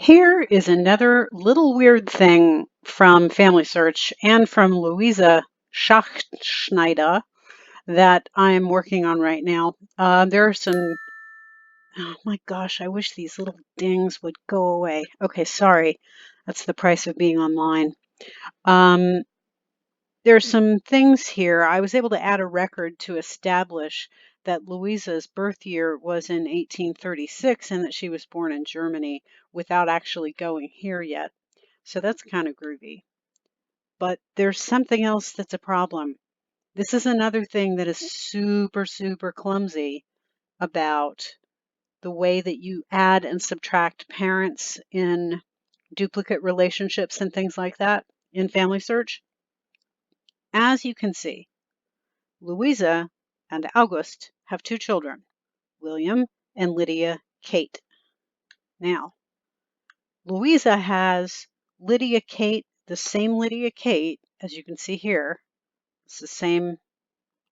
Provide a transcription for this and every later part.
Here is another little weird thing from FamilySearch and from Louisa Schachschneider that I'm working on right now. There are some, oh my gosh, I wish these little dings would go away. Okay, sorry. That's the price of being online. Um, There's some things here. I was able to add a record to establish that Louisa's birth year was in 1836 and that she was born in Germany without actually going here yet. So that's kind of groovy. But there's something else that's a problem. This is another thing that is super, super clumsy about the way that you add and subtract parents in duplicate relationships and things like that in FamilySearch. As you can see, Louisa and August have two children, William and Lydia Kate. Now, Louisa has Lydia Kate, the same Lydia Kate, as you can see here. It's the same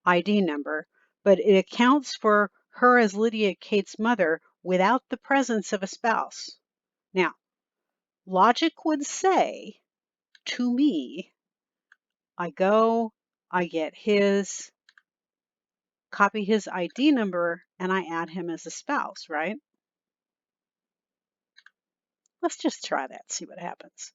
ID number, but it accounts for her as Lydia Kate's mother without the presence of a spouse. Now, logic would say to me, I get his, copy his ID number, and I add him as a spouse, right? Let's just try that, see what happens.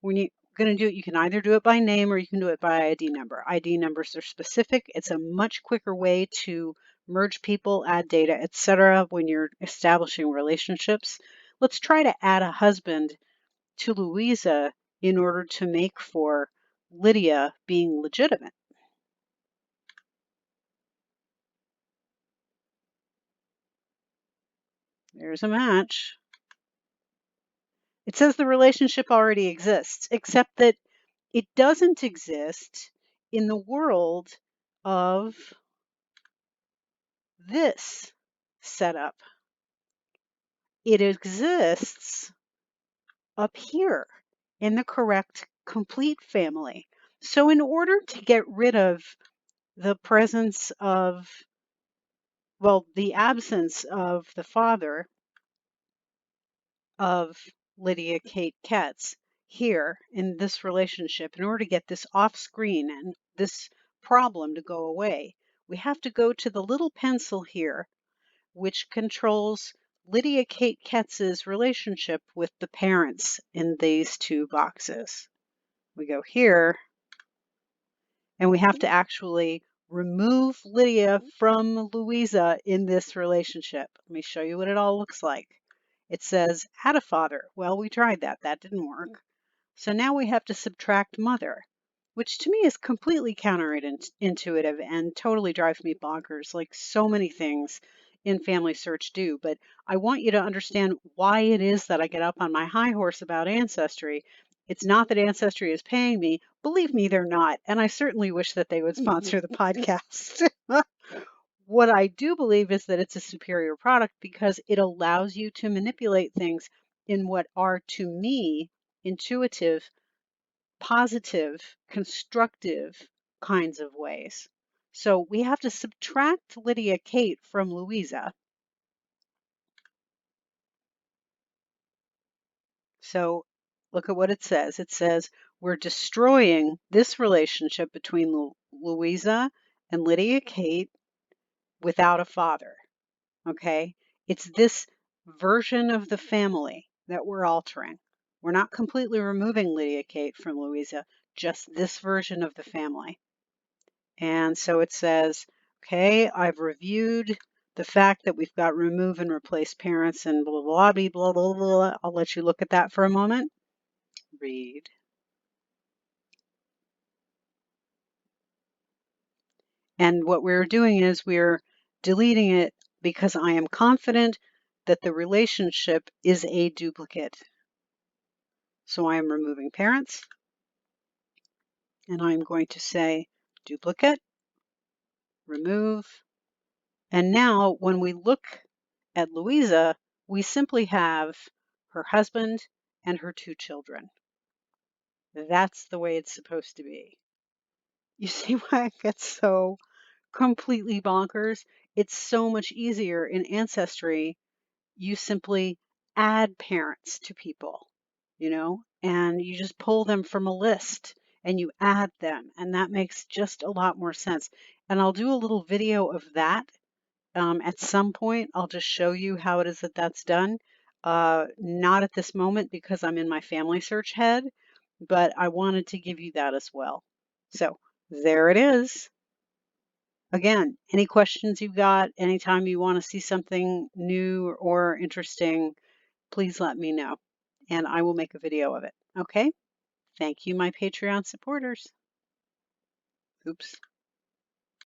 When you're going to do it, you can either do it by name or you can do it by ID number. ID numbers are specific. It's a much quicker way to merge people, add data, etc. when you're establishing relationships. Let's try to add a husband to Louisa in order to make for Lydia being legitimate. There's a match. It says the relationship already exists, except that it doesn't exist in the world of this setup. It exists up here in the correct complete family. So in order to get rid of the presence of, well, the absence of the father of Lydia Kate Katz here in this relationship, in order to get this off screen and this problem to go away, we have to go to the little pencil here, which controls Lydia Kate Katz's relationship with the parents in these two boxes. We go here, and we have to actually remove Lydia from Louisa in this relationship. Let me show you what it all looks like. It says add a father. Well, we tried that. That didn't work. So now we have to subtract mother, which to me is completely counterintuitive and totally drives me bonkers, like so many things in FamilySearch do. But I want you to understand why it is that I get up on my high horse about Ancestry. It's not that Ancestry is paying me. Believe me, they're not. And I certainly wish that they would sponsor the podcast. What I do believe is that it's a superior product because it allows you to manipulate things in what are, to me, intuitive, positive, constructive kinds of ways. So we have to subtract Lydia Kate from Louisa. So look at what it says. It says we're destroying this relationship between Louisa and Lydia Kate without a father. Okay? It's this version of the family that we're altering. We're not completely removing Lydia Kate from Louisa, just this version of the family. And so it says, okay, I've reviewed the fact that we've got remove and replace parents and blah, blah, blah, blah, blah, blah. I'll let you look at that for a moment. Read. And what we're doing is we're deleting it because I am confident that the relationship is a duplicate. So I am removing parents, and I'm going to say duplicate, remove. And now when we look at Louisa, we simply have her husband and her two children. That's the way it's supposed to be. You see why it gets so completely bonkers? It's so much easier in Ancestry. You simply add parents to people, and you just pull them from a list and you add them, and that makes just a lot more sense. And I'll do a little video of that at some point. I'll just show you how it is that that's done. Not at this moment because I'm in my FamilySearch head, but I wanted to give you that as well. So there it is. Again, any questions you've got, anytime you want to see something new or interesting, please let me know and I will make a video of it. Okay? Thank you, my Patreon supporters. Oops.